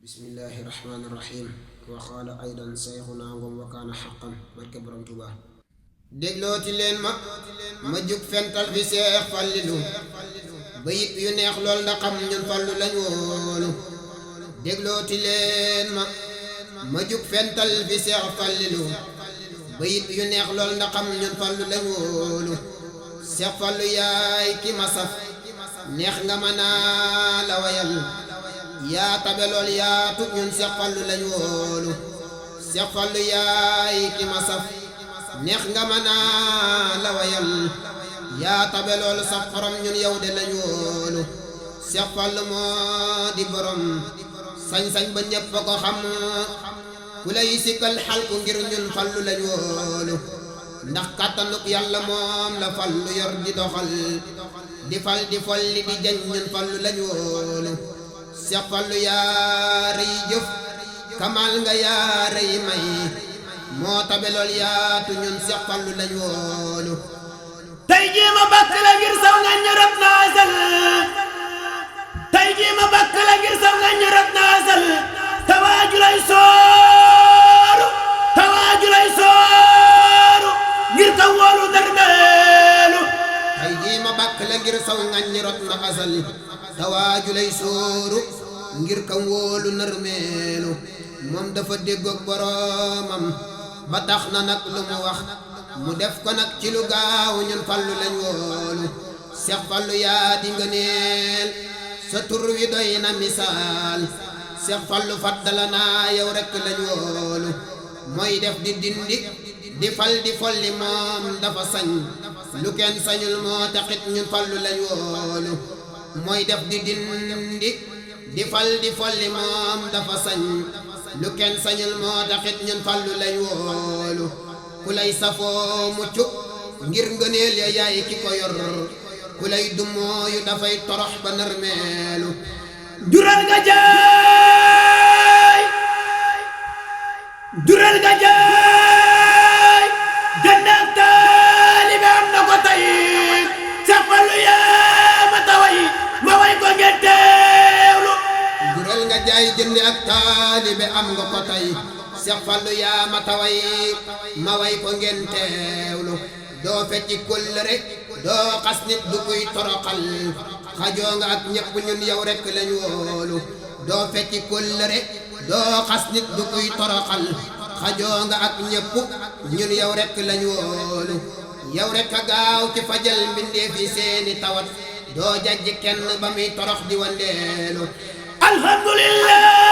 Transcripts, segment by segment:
bismillahi rahmaani rahim wa qaala aydan sayxuna ngom wa kaana xaqan barke borom Tuuba déglooti leen ma jug fental fi Seex Fallilu bayit yu neex lool ndax xam ñun fallu lañ woolu déglooti leen ma jug fental fi Seex Fallilu bayit yu neex lool ndax xam ñun fallu lañ woolu Seex Fallu yaay ki ma saf neex nga ma naa la wayal yaa tabe lool yaa tut ñun Seex Fallu lañ woolu Seex Fallu yaay ki ma saf neex nga ma naa la wayal yaa tabe lool saf xorom ñun yow de lañ woolu Seex Fallu moo di borom sañ-sañ ba ñépp a ko xam ku lay sikkal xalku ngir ñun fallu lañ woolu ndax kàttanuk yàlla moom la fallu yor di doxal di fal di folli di jañ ñun fallu lañ woolu Seex Fallu yaa rëy jëf kamal nga yaa rëy may moo tabe lool yaatu ñun Seex Fallu lañ woolu tey jii ma bakk la ngir saw nga ñu rab naasal tey jii ma bakk la ngir saw nga ñu rab naasal tawaaju lay sooru tawaaju lay sooru ngir ka wóolu darmeelu tey jii ma bakk la ngir saw nga ñu rab na asal tawaaju lay sooru ngir ka wóolu narmeelu moom dafa déggoog boroomam ba tax na nag lu mu wax mu def ko nag ci lu gaaw ñun fallu lañ woolu Seex Fallu yaa di ngëneel sa tur wi doy na misaal Seex Fallu faddala naa yow rekk lañ woolu mooy def di dindi di fal di folli moom dafa sañ lu kenn sañul moo taxit ñun fallu lañ woolu mooy def di dindi di fal di folli moom dafa sañ lu kenn sañul moo taxit ñun fallu lañ woolu ku lay safoo mucc ngir ngëneel ya yaay ki ko yor ku lay dumooyu dafay torox ba narmeelu jural nga jaay jural nga jaay jannak taalibe am na ko tey Seex Fallu yaa ma taway ma way ko ngeen teewlu jural nga jaay jënd ak taalibe am nga ko tey Seex Fallu yaa ma taway ma way ko ngeen teewlu doo fecci kóllëre doo xas nit du kuy toroxal xajoo nga ak ñépp ñun yow rekk lañ woolu doo fecci kóllëre doo xas nit du kuy toroxal xajoo nga ak ñépp ñun yow rekk lañ woolu yow rekk a gaaw ci fajal mbindeef yi seeni tawat doo jajji kenn ba muy torox di wandeelu alhamdulillah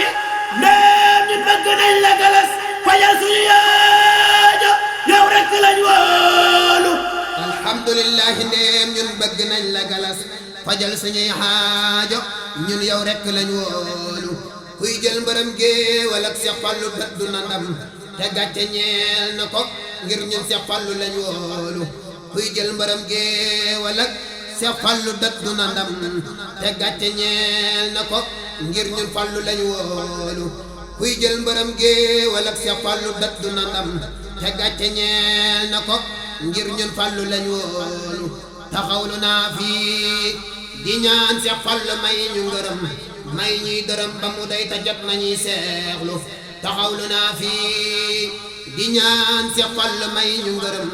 ndéem ñun bëgg nañ la galas fajal suñu yaajo yow rekk lañ woolu alhamdulillahi ndéem ñun bëgg nañ la galas fajal suñuy xaajo ñun yow rekk lañ woolu kuy jël mbërëm géewal ak Seex Fallu dëddu na ndam te gàcce ñeel na ko ngir ñun Seex Fallu lañ woolu kuy jël mbërëm géewal ak Seex Fallu dëddu na ndam te gàcce ñeel na ko ngir ñun fallu lañ woolu kuy jël mbërëm géewal ak Seex Fallu dëddu na ndam te gàcce ñeel na ko ngir ñun fallu lañ woolu taxawlu naa fii di ñaan Seex Fallu may ñu ngërëm may ñuy dërëm ba mu day ta jot nañuy seexlu taxawlu naa fii di ñaan Seex Fallu may ñu ngërëm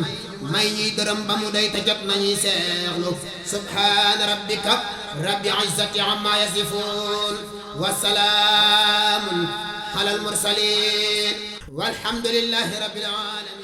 may ñuy dërëm ba mu day ta jot nañuy seexlu subhaana rabbika rabbil izzati amma yasifuun wa salaamun alal mursaliin walhamdulillahi rabbil aalamiin